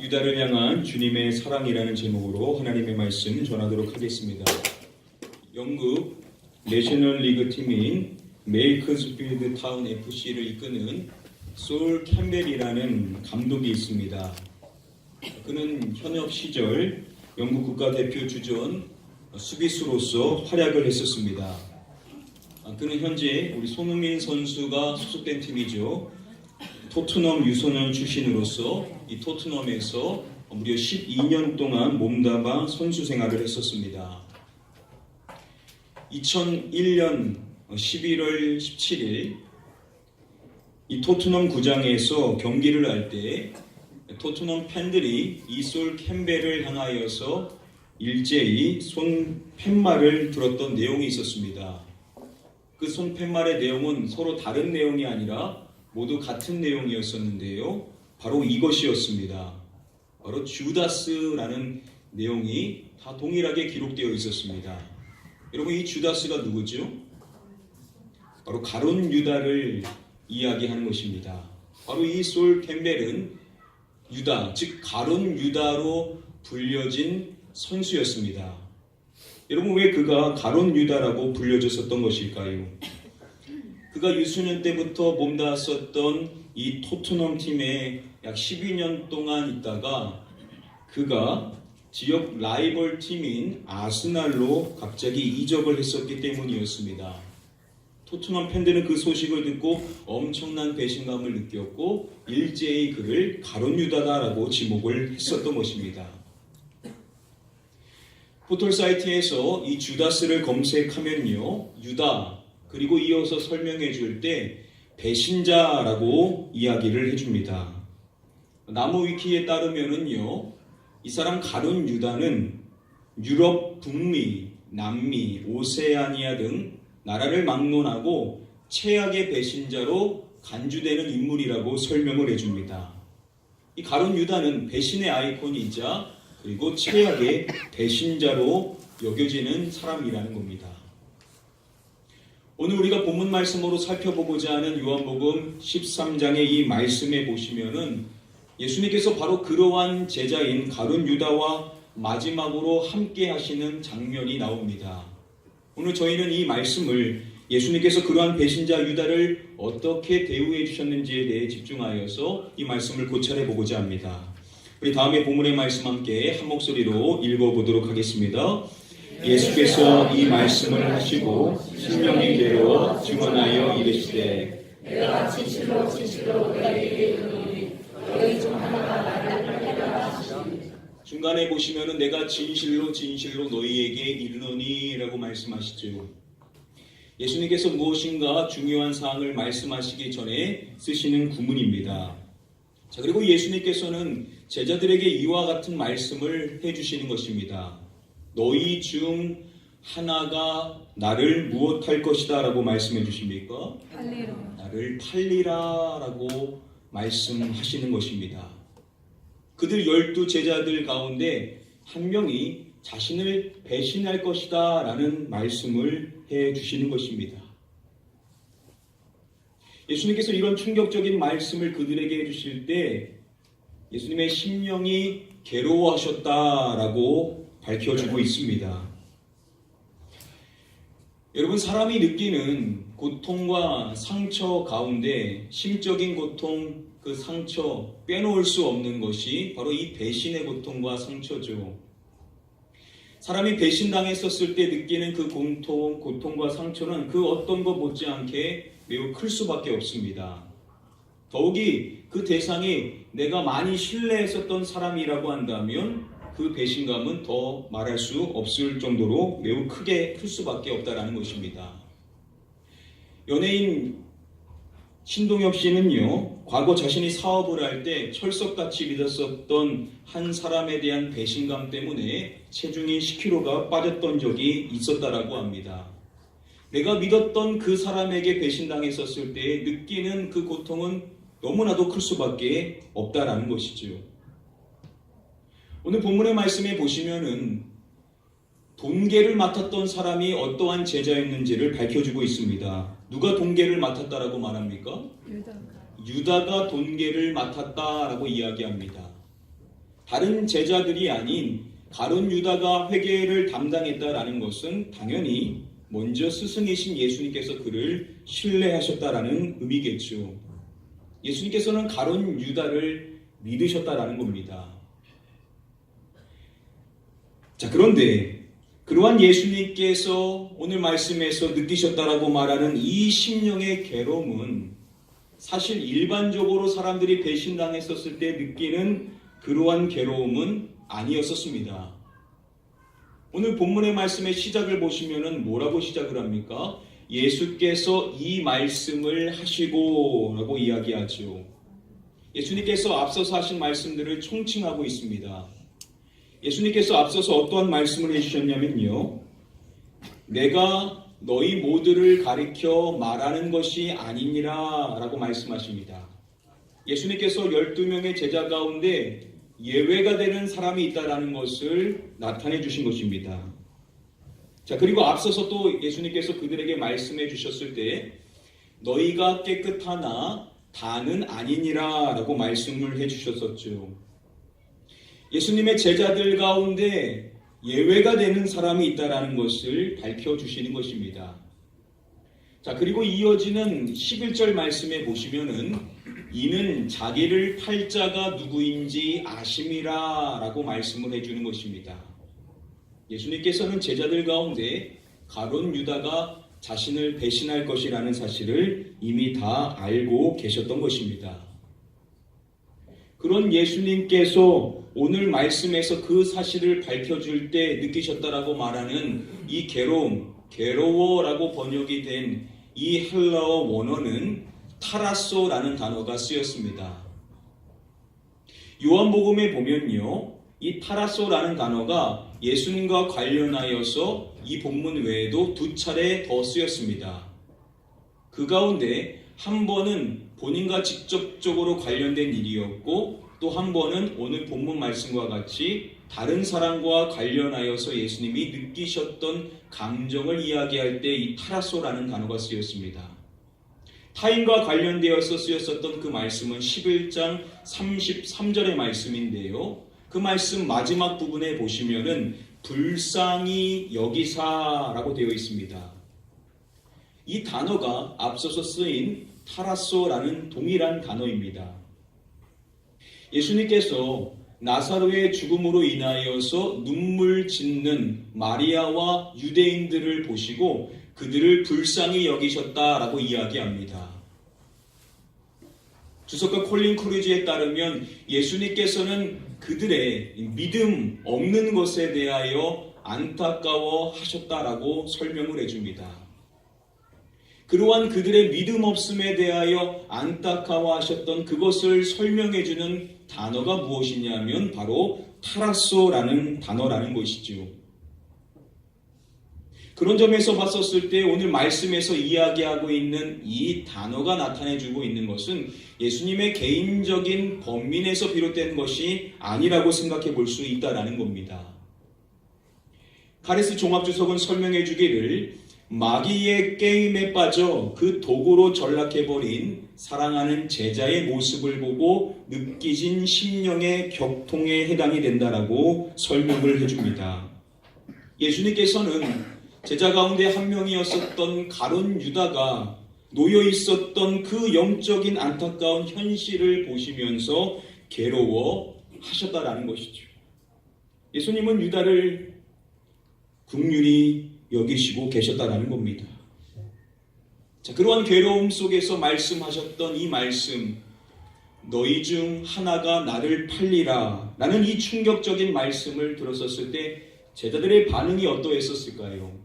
유다를 향한 주님의 사랑이라는 제목으로 하나님의 말씀 전하도록 하겠습니다. 영국 내셔널 리그 팀인 메이커스필드 타운 FC를 이끄는 솔 캠벨이라는 감독이 있습니다. 그는 현역 시절 영국 국가대표 주전 수비수로서 활약을 했었습니다. 그는 현재 우리 손흥민 선수가 소속된 팀이죠. 토트넘 유소년 출신으로서 이 토트넘에서 무려 12년 동안 몸담아 선수 생활을 했었습니다. 2001년 11월 17일 이 토트넘 구장에서 경기를 할 때 토트넘 팬들이 이 솔 캠벨을 향하여서 일제히 손 팻말을 들었던 내용이 있었습니다. 그 손 팻말의 내용은 서로 다른 내용이 아니라 모두 같은 내용이었었는데요. 바로 이것이었습니다. 바로 주다스라는 내용이 다 동일하게 기록되어 있었습니다. 여러분, 이 주다스가 누구죠? 바로 가룟 유다를 이야기하는 것입니다. 바로 이 솔 캠벨은 유다, 즉 가룟 유다로 불려진 선수였습니다. 여러분, 왜 그가 가룟 유다라고 불려졌었던 것일까요? 그가 유소년 때부터 몸담았었던 이 토트넘 팀에 약 12년 동안 있다가 그가 지역 라이벌 팀인 아스날로 갑자기 이적을 했었기 때문이었습니다. 토트넘 팬들은 그 소식을 듣고 엄청난 배신감을 느꼈고 일제히 그를 가룟 유다다라고 지목을 했었던 것입니다. 포털 사이트에서 이 주다스를 검색하면요, 유다 그리고 이어서 설명해 줄 때 배신자라고 이야기를 해줍니다. 나무 위키에 따르면은요, 이 사람 가룟 유다는 유럽, 북미, 남미, 오세아니아 등 나라를 막론하고 최악의 배신자로 간주되는 인물이라고 설명을 해줍니다. 이 가룟 유다는 배신의 아이콘이자 그리고 최악의 배신자로 여겨지는 사람이라는 겁니다. 오늘 우리가 본문 말씀으로 살펴보고자 하는 요한복음 13장의 이 말씀에 보시면은 예수님께서 바로 그러한 제자인 가룟 유다와 마지막으로 함께 하시는 장면이 나옵니다. 오늘 저희는 이 말씀을 예수님께서 그러한 배신자 유다를 어떻게 대우해 주셨는지에 대해 집중하여서 이 말씀을 고찰해 보고자 합니다. 우리 다음에 본문의 말씀 함께 한 목소리로 읽어보도록 하겠습니다. 예수께서 이 말씀을 하시고 심령이 괴로워 증언하여 이르시되 내가 진실로 진실로 너희에게 이르노니 너희 중 하나가 나를 팔리라 하시니. 중간에 보시면은 내가 진실로 진실로 너희에게 이르노니 라고 말씀하시죠. 예수님께서 무엇인가 중요한 사항을 말씀하시기 전에 쓰시는 구문입니다. 자, 그리고 예수님께서는 제자들에게 이와 같은 말씀을 해주시는 것입니다. 너희 중 하나가 나를 무엇할 것이다 라고 말씀해 주십니까? 팔리라. 나를 팔리라 라고 말씀하시는 것입니다. 그들 12 제자들 가운데 한 명이 자신을 배신할 것이다 라는 말씀을 해 주시는 것입니다. 예수님께서 이런 충격적인 말씀을 그들에게 해주실 때 예수님의 심령이 괴로워하셨다라고 밝혀주고 있습니다. 여러분, 사람이 느끼는 고통과 상처 가운데 심적인 고통, 그 상처 빼놓을 수 없는 것이 바로 이 배신의 고통과 상처죠. 사람이 배신당했었을 때 느끼는 그 고통과 상처는 그 어떤 것 못지않게 매우 클 수밖에 없습니다. 더욱이 그 대상이 내가 많이 신뢰했었던 사람이라고 한다면 그 배신감은 더 말할 수 없을 정도로 매우 크게 클 수밖에 없다라는 것입니다. 연예인 신동엽 씨는요, 과거 자신이 사업을 할 때 철석같이 믿었었던 한 사람에 대한 배신감 때문에 체중이 10kg가 빠졌던 적이 있었다라고 합니다. 내가 믿었던 그 사람에게 배신당했었을 때 느끼는 그 고통은 너무나도 클 수밖에 없다라는 것이죠. 오늘 본문의 말씀에 보시면은 돈계를 맡았던 사람이 어떠한 제자였는지를 밝혀주고 있습니다. 누가 돈계를 맡았다라고 말합니까? 유다가 돈계를 맡았다라고 이야기합니다. 다른 제자들이 아닌 가룟 유다가 회개를 담당했다라는 것은 당연히 먼저 스승이신 예수님께서 그를 신뢰하셨다라는 의미겠죠. 예수님께서는 가룟 유다를 믿으셨다라는 겁니다. 자, 그런데 그러한 예수님께서 오늘 말씀에서 느끼셨다라고 말하는 이 심령의 괴로움은 사실 일반적으로 사람들이 배신당했었을 때 느끼는 그러한 괴로움은 아니었었습니다. 오늘 본문의 말씀의 시작을 보시면은 뭐라고 시작을 합니까? 예수께서 이 말씀을 하시고 라고 이야기하죠. 예수님께서 앞서서 하신 말씀들을 총칭하고 있습니다. 예수님께서 앞서서 어떠한 말씀을 해주셨냐면요. 내가 너희 모두를 가리켜 말하는 것이 아니니라 라고 말씀하십니다. 예수님께서 12명의 제자 가운데 예외가 되는 사람이 있다라는 것을 나타내 주신 것입니다. 자, 그리고 앞서서 또 예수님께서 그들에게 말씀해 주셨을 때 너희가 깨끗하나 다는 아니니라 라고 말씀을 해 주셨었죠. 예수님의 제자들 가운데 예외가 되는 사람이 있다라는 것을 밝혀주시는 것입니다. 자, 그리고 이어지는 11절 말씀에 보시면은 이는 자기를 팔 자가 누구인지 아심이라 라고 말씀을 해주는 것입니다. 예수님께서는 제자들 가운데 가룟 유다가 자신을 배신할 것이라는 사실을 이미 다 알고 계셨던 것입니다. 그런 예수님께서 오늘 말씀에서 그 사실을 밝혀줄 때 느끼셨다라고 말하는 이 괴로움, 괴로워라고 번역이 된 이 헬라어 원어는 타라소라는 단어가 쓰였습니다. 요한복음에 보면요, 이 타라소라는 단어가 예수님과 관련하여서 이 본문 외에도 2차례 더 쓰였습니다. 그 가운데 한 번은 본인과 직접적으로 관련된 일이었고 또 한 번은 오늘 본문 말씀과 같이 다른 사람과 관련하여서 예수님이 느끼셨던 감정을 이야기할 때 이 타라소라는 단어가 쓰였습니다. 타인과 관련되어서 쓰였었던 그 말씀은 11장 33절의 말씀인데요. 그 말씀 마지막 부분에 보시면은 불쌍히 여기사라고 되어 있습니다. 이 단어가 앞서서 쓰인 타라소라는 동일한 단어입니다. 예수님께서 나사로의 죽음으로 인하여서 눈물 짓는 마리아와 유대인들을 보시고 그들을 불쌍히 여기셨다라고 이야기합니다. 주석가 콜린 크루즈에 따르면 예수님께서는 그들의 믿음 없는 것에 대하여 안타까워 하셨다라고 설명을 해줍니다. 그러한 그들의 믿음 없음에 대하여 안타까워하셨던 그것을 설명해주는 단어가 무엇이냐면 바로 타라소라는 단어라는 것이죠. 그런 점에서 봤었을 때 오늘 말씀에서 이야기하고 있는 이 단어가 나타내주고 있는 것은 예수님의 개인적인 번민에서 비롯된 것이 아니라고 생각해 볼 수 있다라는 겁니다. 카리스 종합주석은 설명해 주기를 마귀의 게임에 빠져 그 도구로 전락해버린 사랑하는 제자의 모습을 보고 느끼진 심령의 격통에 해당이 된다라고 설명을 해줍니다. 예수님께서는 제자 가운데 한 명이었었던 가룟 유다가 놓여 있었던 그 영적인 안타까운 현실을 보시면서 괴로워하셨다라는 것이죠. 예수님은 유다를 긍휼히 여기시고 계셨다라는 겁니다. 자, 그러한 괴로움 속에서 말씀하셨던 이 말씀, 너희 중 하나가 나를 팔리라 라는 이 충격적인 말씀을 들었었을 때 제자들의 반응이 어떠했었을까요?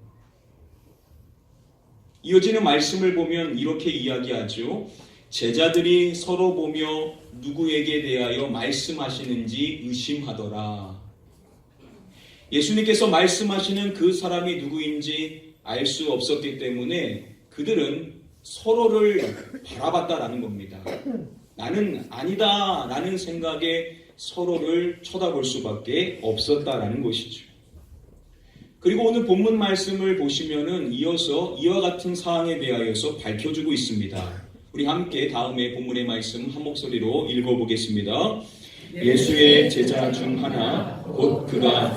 이어지는 말씀을 보면 이렇게 이야기하죠. 제자들이 서로 보며 누구에게 대하여 말씀하시는지 의심하더라. 예수님께서 말씀하시는 그 사람이 누구인지 알 수 없었기 때문에 그들은 서로를 바라봤다라는 겁니다. 나는 아니다 라는 생각에 서로를 쳐다볼 수밖에 없었다라는 것이죠. 그리고 오늘 본문 말씀을 보시면은 이어서 이와 같은 사항에 대하여서 밝혀주고 있습니다. 우리 함께 다음에 본문의 말씀 한 목소리로 읽어보겠습니다. 예수의 제자 중 하나 곧 그가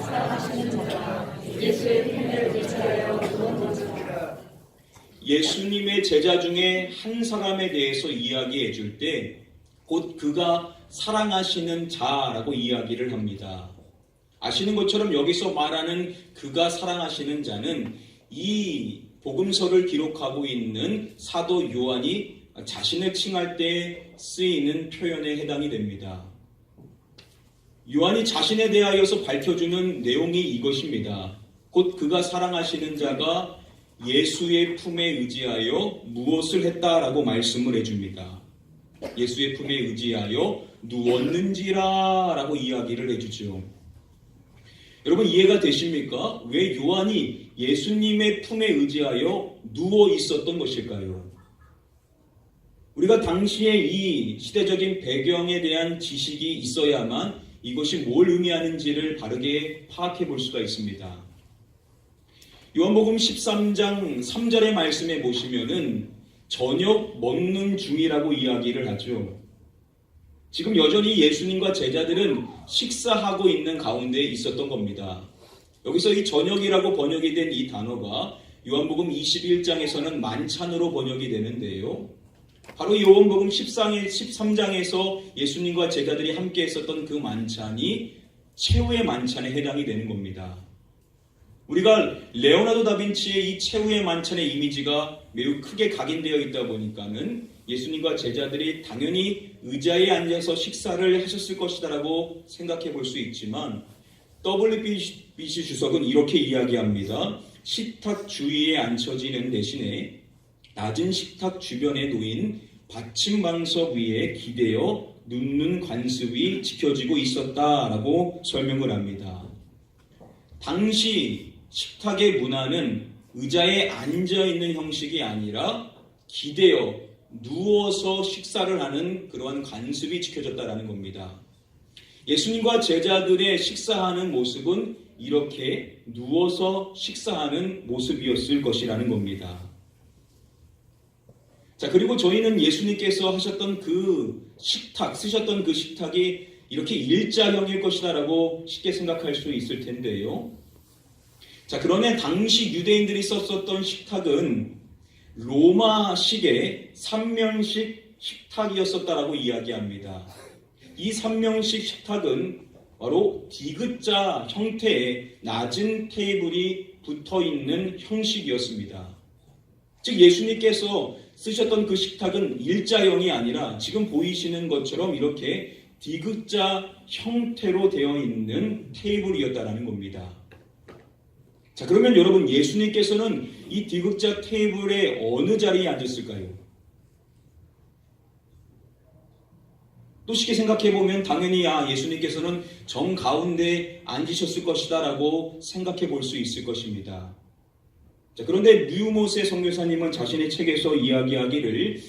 예수님의 제자 중에 한 사람에 대해서 이야기해 줄 때 곧 그가 사랑하시는 자라고 이야기를 합니다. 아시는 것처럼 여기서 말하는 그가 사랑하시는 자는 이 복음서를 기록하고 있는 사도 요한이 자신을 칭할 때 쓰이는 표현에 해당이 됩니다. 요한이 자신에 대하여서 밝혀주는 내용이 이것입니다. 곧 그가 사랑하시는 자가 예수의 품에 의지하여 무엇을 했다라고 말씀을 해줍니다. 예수의 품에 의지하여 누웠는지라 라고 이야기를 해주죠. 여러분 이해가 되십니까? 왜 요한이 예수님의 품에 의지하여 누워 있었던 것일까요? 우리가 당시에 이 시대적인 배경에 대한 지식이 있어야만 이것이 뭘 의미하는지를 바르게 파악해 볼 수가 있습니다. 요한복음 13장 3절의 말씀에 보시면은 저녁 먹는 중이라고 이야기를 하죠. 지금 여전히 예수님과 제자들은 식사하고 있는 가운데 있었던 겁니다. 여기서 이 저녁이라고 번역이 된 이 단어가 요한복음 21장에서는 만찬으로 번역이 되는데요. 바로 요한복음 13장에서 예수님과 제자들이 함께 했었던 그 만찬이 최후의 만찬에 해당이 되는 겁니다. 우리가 레오나르도 다빈치의 이 최후의 만찬의 이미지가 매우 크게 각인되어 있다 보니까는 예수님과 제자들이 당연히 의자에 앉아서 식사를 하셨을 것이다라고 생각해 볼 수 있지만 WBC 주석은 이렇게 이야기합니다. 식탁 주위에 앉혀지는 대신에 낮은 식탁 주변에 놓인 받침방석 위에 기대어 눕는 관습이 지켜지고 있었다라고 설명을 합니다. 당시 식탁의 문화는 의자에 앉아있는 형식이 아니라 기대어 누워서 식사를 하는 그러한 관습이 지켜졌다라는 겁니다. 예수님과 제자들의 식사하는 모습은 이렇게 누워서 식사하는 모습이었을 것이라는 겁니다. 자, 그리고 저희는 예수님께서 하셨던 그 식탁, 쓰셨던 그 식탁이 이렇게 일자형일 것이다라고 쉽게 생각할 수 있을 텐데요. 자, 그러나 당시 유대인들이 썼었던 식탁은 로마식의 3면식 식탁이었었다라고 이야기합니다. 이 3면식 식탁은 바로 디귿자 형태의 낮은 테이블이 붙어있는 형식이었습니다. 즉 예수님께서 쓰셨던 그 식탁은 일자형이 아니라 지금 보이시는 것처럼 이렇게 디귿자 형태로 되어 있는 테이블이었다라는 겁니다. 자, 그러면 여러분 예수님께서는 이 디귿자 테이블의 어느 자리에 앉았을까요? 또 쉽게 생각해보면 당연히 예수님께서는 정가운데 앉으셨을 것이다 라고 생각해 볼 수 있을 것입니다. 자, 그런데 뉴모세 선교사님은 자신의 책에서 이야기하기를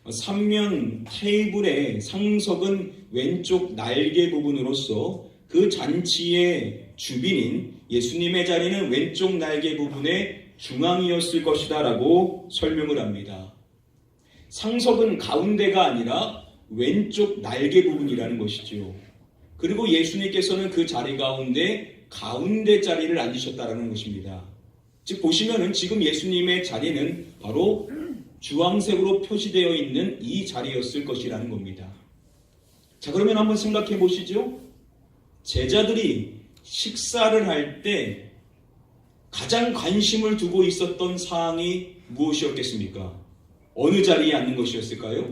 3면 테이블의 상석은 왼쪽 날개 부분으로서 그 잔치의 주빈인 예수님의 자리는 왼쪽 날개 부분의 중앙이었을 것이다 라고 설명을 합니다. 상석은 가운데가 아니라 왼쪽 날개 부분이라는 것이죠. 그리고 예수님께서는 그 자리 가운데 자리를 앉으셨다라는 것입니다. 즉 보시면은 지금 예수님의 자리는 바로 주황색으로 표시되어 있는 이 자리였을 것이라는 겁니다. 자, 그러면 한번 생각해 보시죠. 제자들이 식사를 할 때 가장 관심을 두고 있었던 사항이 무엇이었겠습니까? 어느 자리에 앉는 것이었을까요?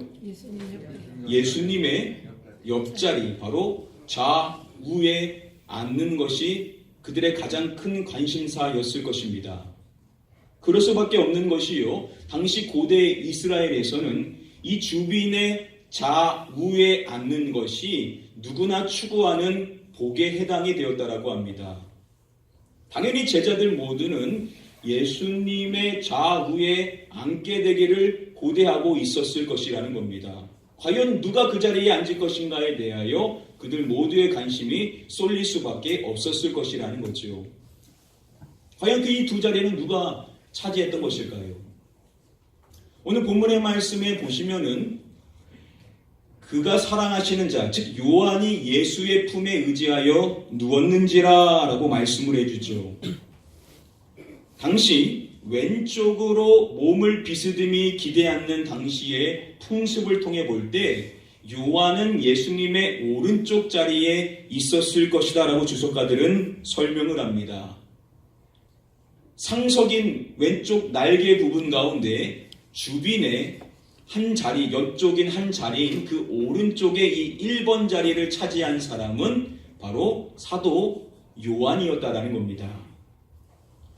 예수님의 옆자리, 바로 좌우에 앉는 것이 그들의 가장 큰 관심사였을 것입니다. 그럴 수밖에 없는 것이요. 당시 고대 이스라엘에서는 이 주빈의 좌우에 앉는 것이 누구나 추구하는 복에 해당이 되었다라고 합니다. 당연히 제자들 모두는 예수님의 좌우에 앉게 되기를 고대하고 있었을 것이라는 겁니다. 과연 누가 그 자리에 앉을 것인가에 대하여 그들 모두의 관심이 쏠릴 수밖에 없었을 것이라는 거죠. 과연 그 이 두 자리는 누가 차지했던 것일까요? 오늘 본문의 말씀에 보시면은 그가 사랑하시는 자, 즉 요한이 예수의 품에 의지하여 누웠는지라라고 말씀을 해주죠. 당시 왼쪽으로 몸을 비스듬히 기대앉는 당시의 풍습을 통해 볼 때 요한은 예수님의 오른쪽 자리에 있었을 것이다 라고 주석가들은 설명을 합니다. 상석인 왼쪽 날개 부분 가운데 주빈의 한 자리, 옆쪽인 한 자리인 그 오른쪽에 이 1번 자리를 차지한 사람은 바로 사도 요한이었다라는 겁니다.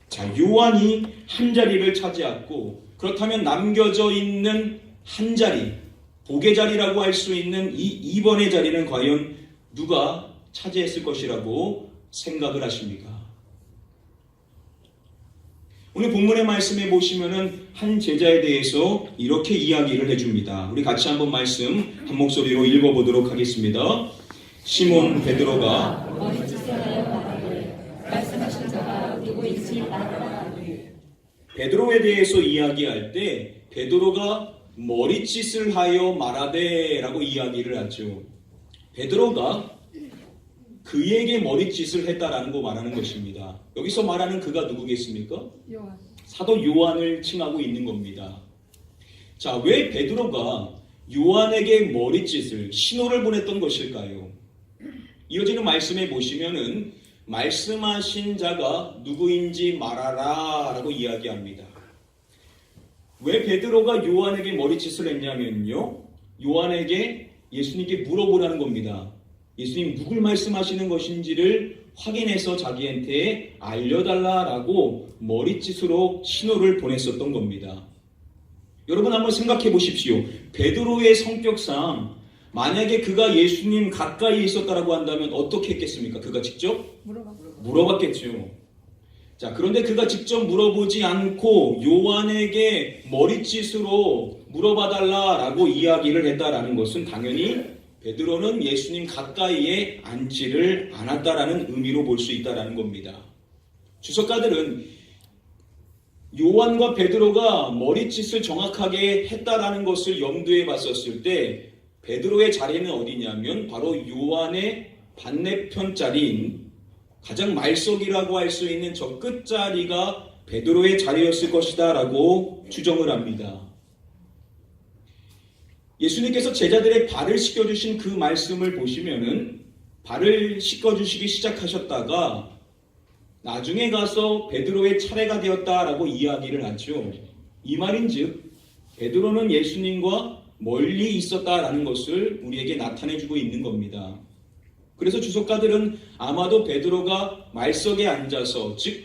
자, 요한이 한 자리를 차지했고, 그렇다면 남겨져 있는 한 자리, 복의 자리라고 할 수 있는 이 2번의 자리는 과연 누가 차지했을 것이라고 생각을 하십니까? 오늘 본문의 말씀에 보시면은 한 제자에 대해서 이렇게 이야기를 해줍니다. 우리 같이 한번 말씀 한 목소리로 읽어보도록 하겠습니다. 시몬 베드로가 머리짓을 하여 말하되 말씀하신 자가 누구인지 말하라. 베드로에 대해서 이야기할 때 베드로가 머리짓을 하여 말하되 라고 이야기를 하죠. 베드로가 그에게 머리짓을 했다라는 거 말하는 것입니다. 여기서 말하는 그가 누구겠습니까? 요한. 사도 요한을 칭하고 있는 겁니다. 자, 왜 베드로가 요한에게 머리짓을, 신호를 보냈던 것일까요? 이어지는 말씀에 보시면은 말씀하신 자가 누구인지 말하라 라고 이야기합니다. 왜 베드로가 요한에게 머리짓을 했냐면요, 요한에게 예수님께 물어보라는 겁니다. 예수님 누굴 말씀하시는 것인지를 확인해서 자기한테 알려달라라고 머리짓으로 신호를 보냈었던 겁니다. 여러분 한번 생각해 보십시오. 베드로의 성격상 만약에 그가 예수님 가까이 있었다라고 한다면 어떻게 했겠습니까? 그가 직접 물어봤겠죠. 자, 그런데 그가 직접 물어보지 않고 요한에게 머리짓으로 물어봐달라라고 이야기를 했다라는 것은 당연히 베드로는 예수님 가까이에 앉지를 않았다라는 의미로 볼 수 있다라는 겁니다. 주석가들은 요한과 베드로가 머리짓을 정확하게 했다라는 것을 염두에 봤었을 때 베드로의 자리는 어디냐면 바로 요한의 반대편 자리인 가장 말석이라고 할 수 있는 저 끝자리가 베드로의 자리였을 것이다 라고 추정을 합니다. 예수님께서 제자들의 발을 씻겨주신 그 말씀을 보시면은 발을 씻겨주시기 시작하셨다가 나중에 가서 베드로의 차례가 되었다라고 이야기를 하죠. 이 말인즉 베드로는 예수님과 멀리 있었다라는 것을 우리에게 나타내주고 있는 겁니다. 그래서 주석가들은 아마도 베드로가 말석에 앉아서, 즉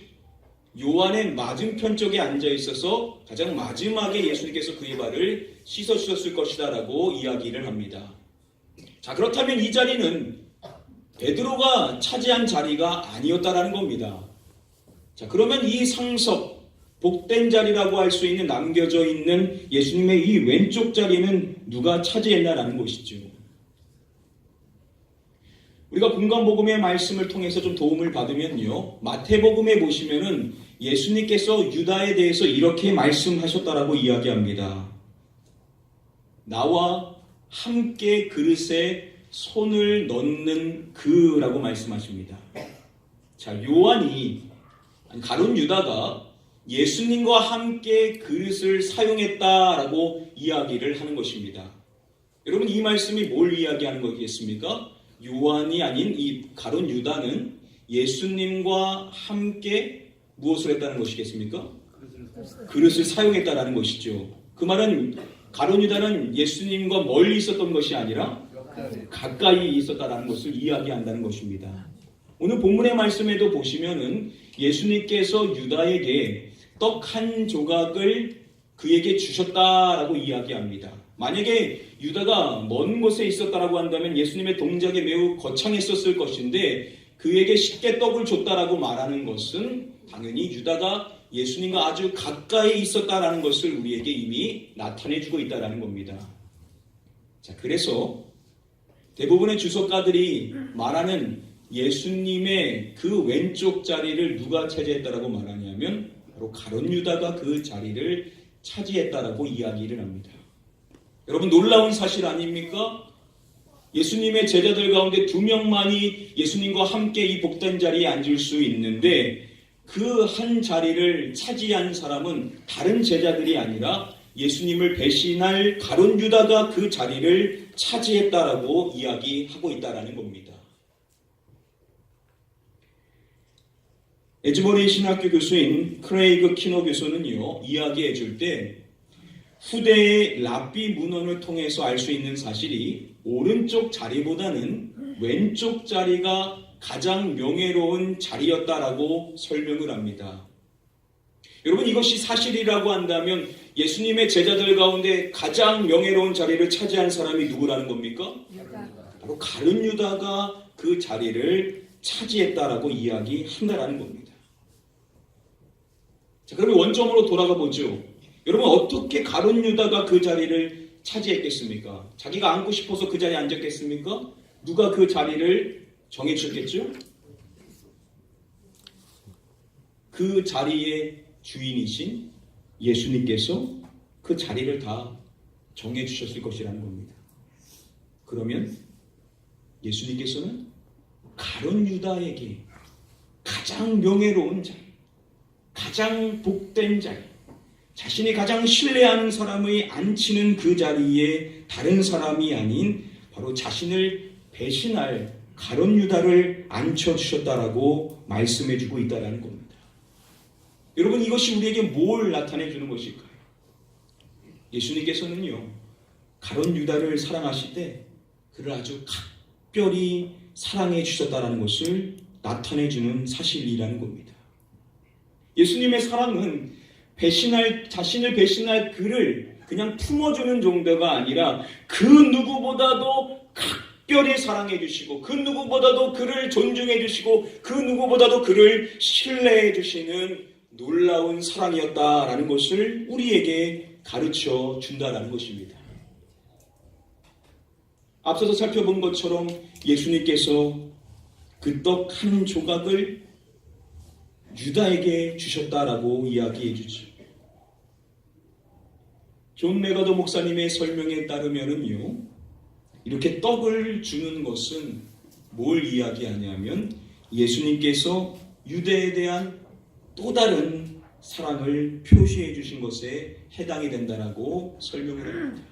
요한의 맞은편 쪽에 앉아 있어서 가장 마지막에 예수님께서 그의 발을 씻어주셨을 것이다 라고 이야기를 합니다. 자, 그렇다면 이 자리는 베드로가 차지한 자리가 아니었다라는 겁니다. 자, 그러면 이 상석, 복된 자리라고 할 수 있는 남겨져 있는 예수님의 이 왼쪽 자리는 누가 차지했나라는 것이죠. 우리가 공간복음의 말씀을 통해서 좀 도움을 받으면요, 마태복음에 보시면은 예수님께서 유다에 대해서 이렇게 말씀하셨다라고 이야기합니다. 나와 함께 그릇에 손을 넣는 그라고 말씀하십니다. 자, 요한이, 가룟 유다가 예수님과 함께 그릇을 사용했다라고 이야기를 하는 것입니다. 여러분, 이 말씀이 뭘 이야기하는 거겠습니까? 요한이 아닌 이 가룟 유다는 예수님과 함께 무엇을 했다는 것이겠습니까? 그릇을 사용했다라는 것이죠. 그 말은 가룟 유다는 예수님과 멀리 있었던 것이 아니라 가까이 있었다라는 것을 이야기한다는 것입니다. 오늘 본문의 말씀에도 보시면은 예수님께서 유다에게 떡 한 조각을 그에게 주셨다라고 이야기합니다. 만약에 유다가 먼 곳에 있었다라고 한다면 예수님의 동작에 매우 거창했었을 것인데 그에게 쉽게 떡을 줬다라고 말하는 것은 당연히 유다가 예수님과 아주 가까이 있었다라는 것을 우리에게 이미 나타내주고 있다라는 겁니다. 자, 그래서 대부분의 주석가들이 말하는 예수님의 그 왼쪽 자리를 누가 차지했다라고 말하냐면 바로 가룟 유다가 그 자리를 차지했다라고 이야기를 합니다. 여러분, 놀라운 사실 아닙니까? 예수님의 제자들 가운데 2명만이 예수님과 함께 이 복된 자리에 앉을 수 있는데 그 한 자리를 차지한 사람은 다른 제자들이 아니라 예수님을 배신할 가룟 유다가 그 자리를 차지했다라고 이야기하고 있다라는 겁니다. 에즈버리 신학교 교수인 크레이그 키너 교수는요, 이야기해 줄 때 후대의 랍비 문헌을 통해서 알 수 있는 사실이 오른쪽 자리보다는 왼쪽 자리가 가장 명예로운 자리였다라고 설명을 합니다. 여러분, 이것이 사실이라고 한다면 예수님의 제자들 가운데 가장 명예로운 자리를 차지한 사람이 누구라는 겁니까? 바로 가룟 유다가 그 자리를 차지했다라고 이야기한다라는 겁니다. 자, 그러면 원점으로 돌아가 보죠. 여러분, 어떻게 가룟 유다가 그 자리를 차지했겠습니까? 자기가 앉고 싶어서 그 자리에 앉았겠습니까? 누가 그 자리를 정해주셨겠죠? 그 자리의 주인이신 예수님께서 그 자리를 다 정해주셨을 것이라는 겁니다. 그러면 예수님께서는 가룟 유다에게 가장 명예로운 자리, 가장 복된 자리, 자신이 가장 신뢰하는 사람의 앉히는 그 자리에 다른 사람이 아닌 바로 자신을 배신할 가룟 유다를 앉혀주셨다라고 말씀해주고 있다는 겁니다. 여러분, 이것이 우리에게 뭘 나타내주는 것일까요? 예수님께서는요, 가룟 유다를 사랑하실 때 그를 아주 각별히 사랑해 주셨다는 것을 나타내주는 사실이라는 겁니다. 예수님의 사랑은 자신을 배신할 그를 그냥 품어주는 정도가 아니라 그 누구보다도 각별히 사랑해 주시고 그 누구보다도 그를 존중해 주시고 그 누구보다도 그를 신뢰해 주시는 놀라운 사랑이었다라는 것을 우리에게 가르쳐 준다라는 것입니다. 앞서서 살펴본 것처럼 예수님께서 그 떡 한 조각을 유다에게 주셨다라고 이야기해 주죠. 존 메가더 목사님의 설명에 따르면은요, 이렇게 떡을 주는 것은 뭘 이야기하냐면 예수님께서 유대에 대한 또 다른 사랑을 표시해 주신 것에 해당이 된다라고 설명을 합니다.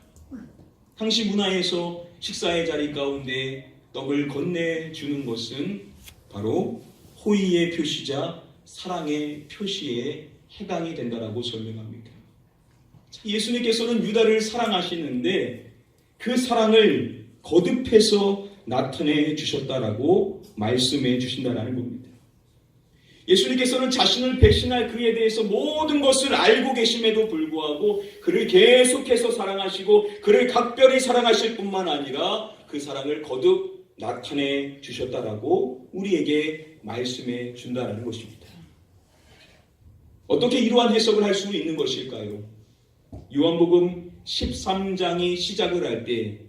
당시 문화에서 식사의 자리 가운데 떡을 건네주는 것은 바로 호의의 표시자 사랑의 표시에 해당이 된다라고 설명합니다. 예수님께서는 유다를 사랑하시는데 그 사랑을 거듭해서 나타내 주셨다라고 말씀해 주신다라는 겁니다. 예수님께서는 자신을 배신할 그에 대해서 모든 것을 알고 계심에도 불구하고 그를 계속해서 사랑하시고 그를 각별히 사랑하실 뿐만 아니라 그 사랑을 거듭 나타내 주셨다라고 우리에게 말씀해 준다라는 것입니다. 어떻게 이러한 해석을 할 수 있는 것일까요? 요한복음 13장이 시작을 할 때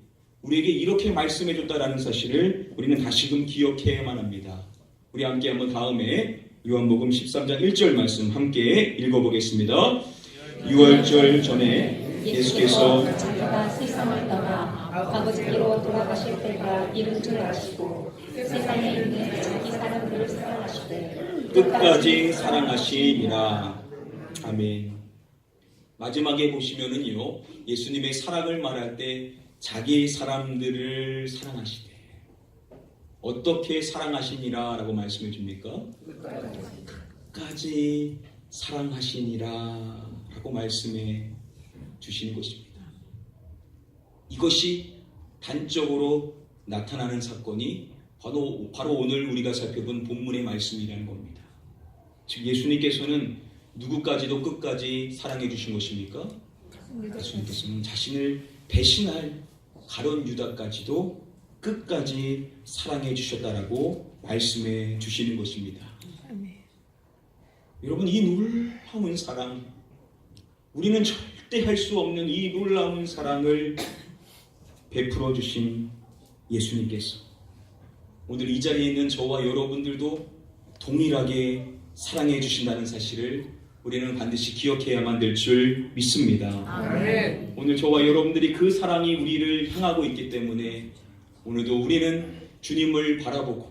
우리에게 이렇게 말씀해 줬다라는 사실을 우리는 다시금 기억해야만 합니다. 우리 함께 한번 다음에 요한복음 13장 1절 말씀 함께 읽어보겠습니다. 6월절 전에 예수께서 자기가 세상을 떠나 아버지께로 돌아가실 때가 이른 줄 아시고 세상에 있는 자기 사람들을 사랑하시되 끝까지 사랑하시니라. 아멘. 마지막에 보시면은요, 예수님의 사랑을 말할 때 자기 사람들을 사랑하시되 어떻게 사랑하시니라 라고 말씀해 줍니까? 끝까지 사랑하시니라 라고 말씀해 주시는 것입니다. 이것이 단적으로 나타나는 사건이 바로 오늘 우리가 살펴본 본문의 말씀이라는 겁니다. 즉 예수님께서는 누구까지도 끝까지 사랑해 주신 것입니까? 예수님께서는 자신을 배신할 가룟 유다까지도 끝까지 사랑해 주셨다라고 말씀해 주시는 것입니다. 여러분, 이 놀라운 사랑, 우리는 절대 할 수 없는 이 놀라운 사랑을 베풀어 주신 예수님께서 오늘 이 자리에 있는 저와 여러분들도 동일하게 사랑해 주신다는 사실을 우리는 반드시 기억해야만 될 줄 믿습니다. 아멘. 오늘 저와 여러분들이 그 사랑이 우리를 향하고 있기 때문에 오늘도 우리는 주님을 바라보고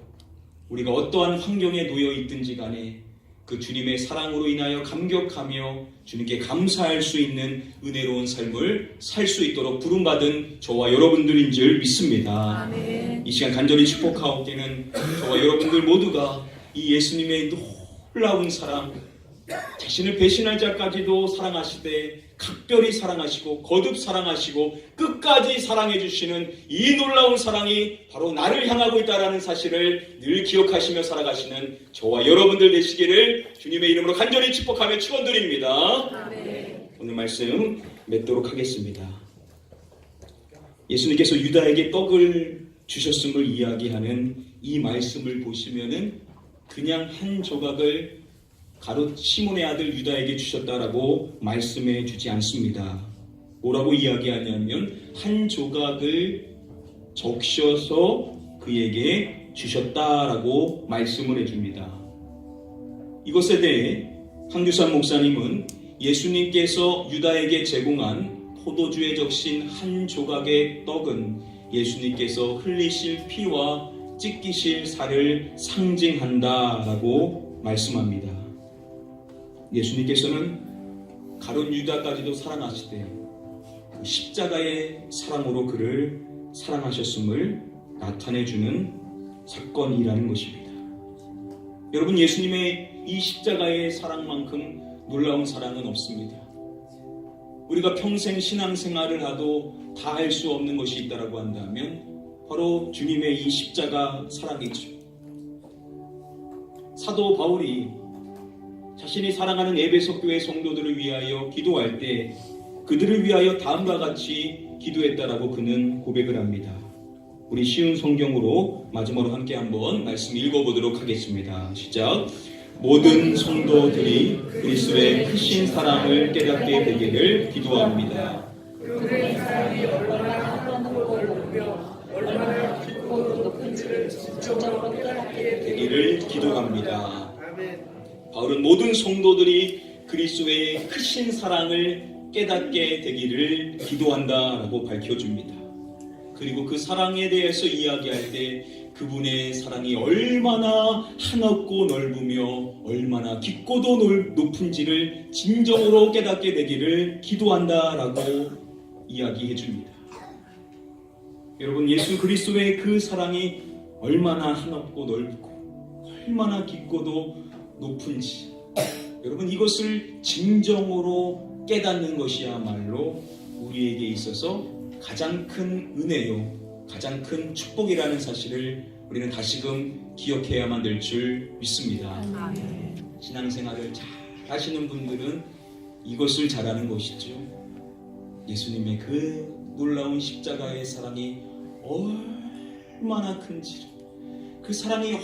우리가 어떠한 환경에 놓여 있든지 간에 그 주님의 사랑으로 인하여 감격하며 주님께 감사할 수 있는 은혜로운 삶을 살 수 있도록 부름받은 저와 여러분들인 줄 믿습니다. 아멘. 이 시간 간절히 축복하옵기는 저와 여러분들 모두가 이 예수님의 놀라운 사랑, 자신을 배신할 자까지도 사랑하시되 각별히 사랑하시고 거듭 사랑하시고 끝까지 사랑해 주시는 이 놀라운 사랑이 바로 나를 향하고 있다는 사실을 늘 기억하시며 살아가시는 저와 여러분들 되시기를 주님의 이름으로 간절히 축복하며 축원드립니다. 아멘. 오늘 말씀 맺도록 하겠습니다. 예수님께서 유다에게 떡을 주셨음을 이야기하는 이 말씀을 보시면은 그냥 한 조각을 가롯 시몬의 아들 유다에게 주셨다라고 말씀해 주지 않습니다. 뭐라고 이야기하냐면 한 조각을 적셔서 그에게 주셨다라고 말씀을 해줍니다. 이것에 대해 황규산 목사님은 예수님께서 유다에게 제공한 포도주에 적신 한 조각의 떡은 예수님께서 흘리실 피와 찢기실 살을 상징한다라고 말씀합니다. 예수님께서는 가룟 유다까지도 사랑하시되 그 십자가의 사랑으로 그를 사랑하셨음을 나타내주는 사건이라는 것입니다. 여러분, 예수님의 이 십자가의 사랑만큼 놀라운 사랑은 없습니다. 우리가 평생 신앙생활을 하도 다 할 수 없는 것이 있다고 한다면 바로 주님의 이 십자가 사랑이죠. 사도 바울이 자신이 사랑하는 에베소 교회 성도들을 위하여 기도할 때 그들을 위하여 다음과 같이 기도했다라고 그는 고백을 합니다. 우리 쉬운 성경으로 마지막으로 함께 한번 말씀 읽어보도록 하겠습니다. 시작. 모든 성도들이 그리스도의 크신 사랑을 깨닫게 되기를 기도합니다. 그의 사랑이 얼마나 크고 높으며 얼마나 깊고 높은지를 진정으로 깨닫게 되기를 기도합니다. 바울은 모든 성도들이 그리스도의 크신 사랑을 깨닫게 되기를 기도한다라고 밝혀줍니다. 그리고 그 사랑에 대해서 이야기할 때 그분의 사랑이 얼마나 한없고 넓으며 얼마나 깊고도 높은지를 진정으로 깨닫게 되기를 기도한다라고 이야기해 줍니다. 여러분, 예수 그리스도의 그 사랑이 얼마나 한없고 넓고 얼마나 깊고도 높은지 여러분, 이것을 진정으로 깨닫는 것이야말로 우리에게 있어서 가장 큰 은혜요, 가장 큰 축복이라는 사실을 우리는 다시금 기억해야만 될 줄 믿습니다. 아멘. 신앙생활을 잘 하시는 분들은 이것을 잘 아는 것이죠. 예수님의 그 놀라운 십자가의 사랑이 얼마나 큰지를, 그 사랑이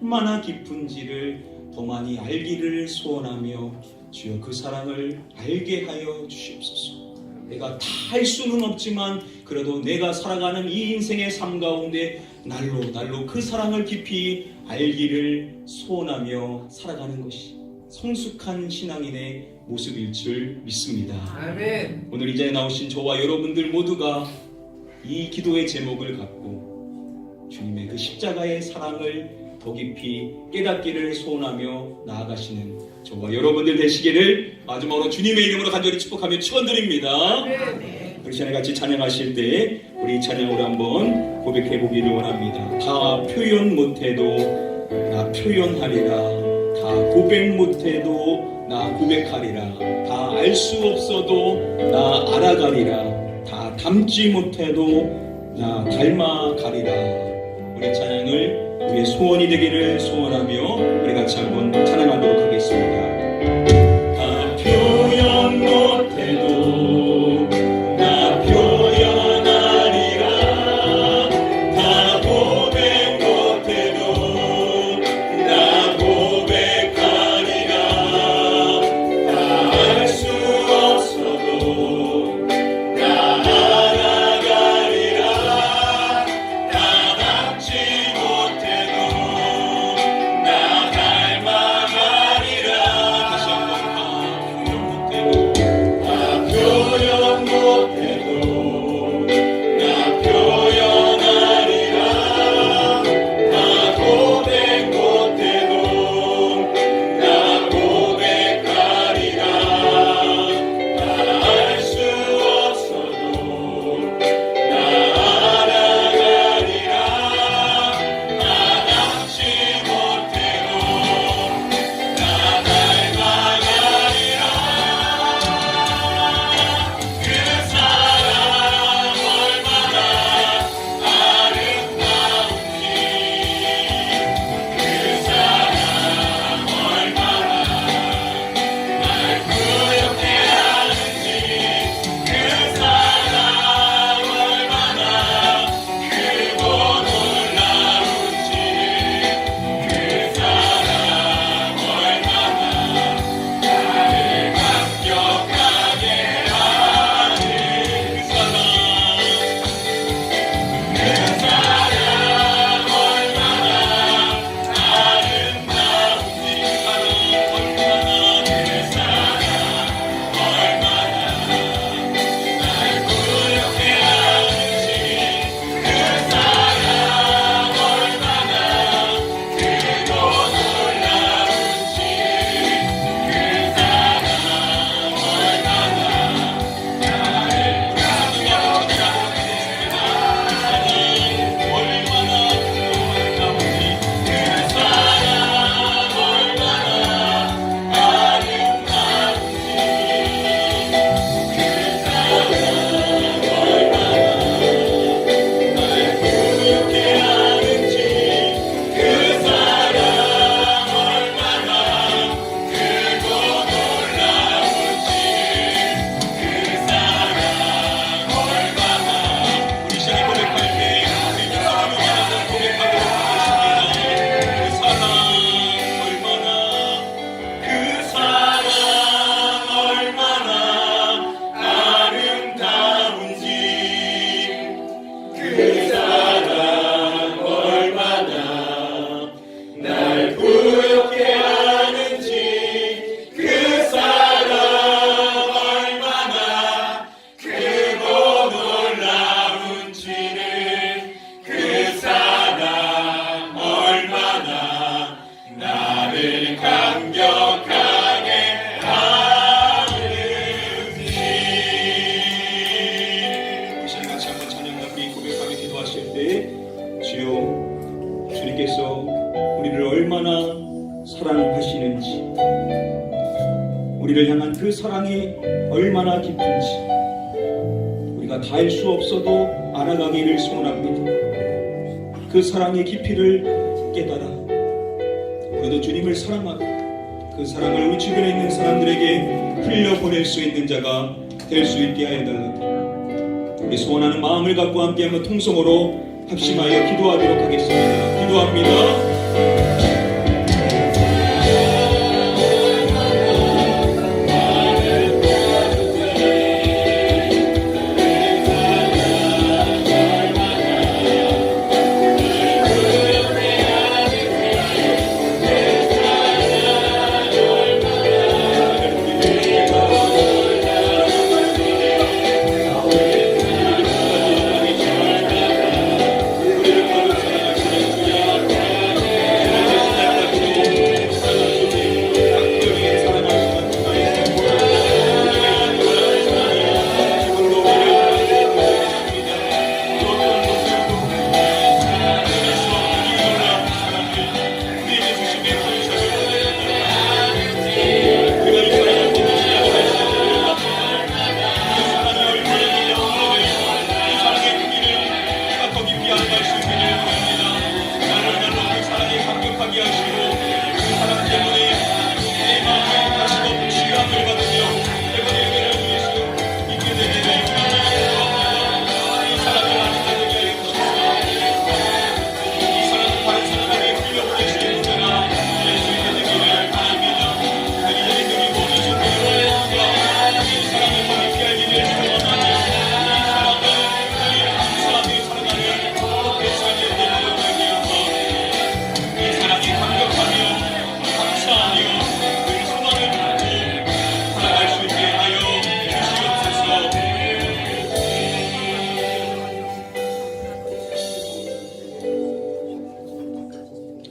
얼마나 깊은지를 더 많이 알기를 소원하며 주여 그 사랑을 알게 하여 주시옵소서. 내가 다 할 수는 없지만 그래도 내가 살아가는 이 인생의 삶 가운데 날로 그 사랑을 깊이 알기를 소원하며 살아가는 것이 성숙한 신앙인의 모습일 줄 믿습니다. 아멘. 오늘 이 자리에 나오신 저와 여러분들 모두가 이 기도의 제목을 갖고 주님의 그 십자가의 사랑을 더 깊이 깨닫기를 소원하며 나아가시는 저와 여러분들 되시기를 마지막으로 주님의 이름으로 간절히 축복하며 축원드립니다. 우리 시간에 같이 찬양하실 때 우리 찬양으로 한번 고백해 보기를 원합니다. 다 표현 못해도 나 표현하리라, 다 고백 못해도 나 고백하리라, 다 알 수 없어도 나 알아가리라, 다 닮지 못해도 나 닮아가리라. 우리 찬양을 우리의 소원이 되기를 소원하며 우리 같이 한번 찬양하도록 하겠습니다. 다 표현 못해도 나 표현하리라, 다 고백 못해도 나 고백하리라, 다 알 수 없어도 나 알아가리라, 다 닮지 못해도 나 닮아가리라. 우리를 얼마나 사랑하시는지, 우리를 향한 그 사랑이 얼마나 깊은지 우리가 다 알 수 없어도 알아가기를 소원합니다. 그 사랑의 깊이를 깨달아 우리도 주님을 사랑하고 그 사랑을 우리 주변에 있는 사람들에게 흘려보낼 수 있는 자가 될 수 있게 하여 달라고 우리 소원하는 마음을 갖고 함께 한번 통성으로 합심하여 기도하도록 하겠습니다. 기도합니다.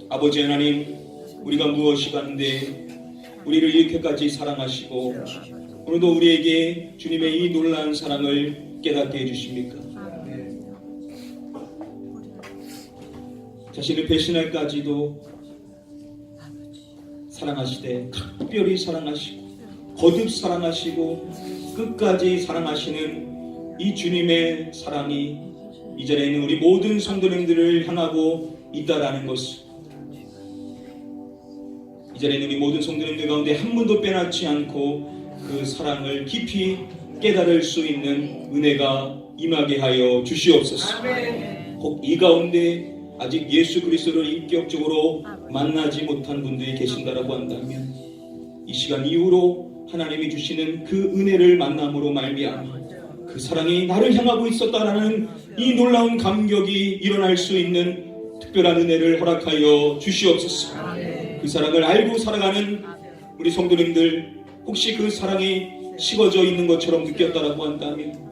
아버지 하나님, 우리가 무엇이 간데 우리를 이렇게까지 사랑하시고 오늘도 우리에게 주님의 이 놀라운 사랑을 깨닫게 해주십니까? 자신을 배신할까지도 사랑하시되 각별히 사랑하시고 거듭 사랑하시고 끝까지 사랑하시는 이 주님의 사랑이 이 자리에 있는 우리 모든 성도님들을 향하고 있다라는 것을, 이 자리에 있는 우리 모든 성도님들 가운데 한 분도 빼놓지 않고 그 사랑을 깊이 깨달을 수 있는 은혜가 임하게 하여 주시옵소서. 혹 이 가운데 아직 예수 그리스도를 인격적으로 만나지 못한 분들이 계신다라고 한다면 이 시간 이후로 하나님이 주시는 그 은혜를 만남으로 말미암아 그 사랑이 나를 향하고 있었다라는 이 놀라운 감격이 일어날 수 있는 특별한 은혜를 허락하여 주시옵소서. 그 사랑을 알고 살아가는 우리 성도님들, 혹시 그 사랑이 식어져 있는 것처럼 느꼈다라고 한다면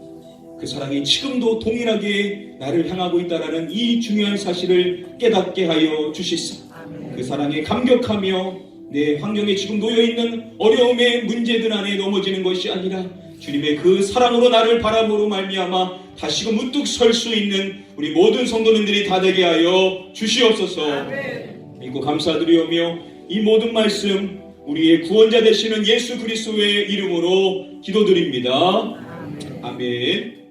그 사랑이 지금도 동일하게 나를 향하고 있다라는 이 중요한 사실을 깨닫게 하여 주시사 그 사랑에 감격하며 내 환경에 지금 놓여있는 어려움의 문제들 안에 넘어지는 것이 아니라 주님의 그 사랑으로 나를 바라보로 말미암아 다시금 우뚝 설 수 있는 우리 모든 성도님들이 다 되게 하여 주시옵소서. 믿고 감사드리오며 이 모든 말씀 우리의 구원자 되시는 예수 그리스도의 이름으로 기도드립니다. 아멘.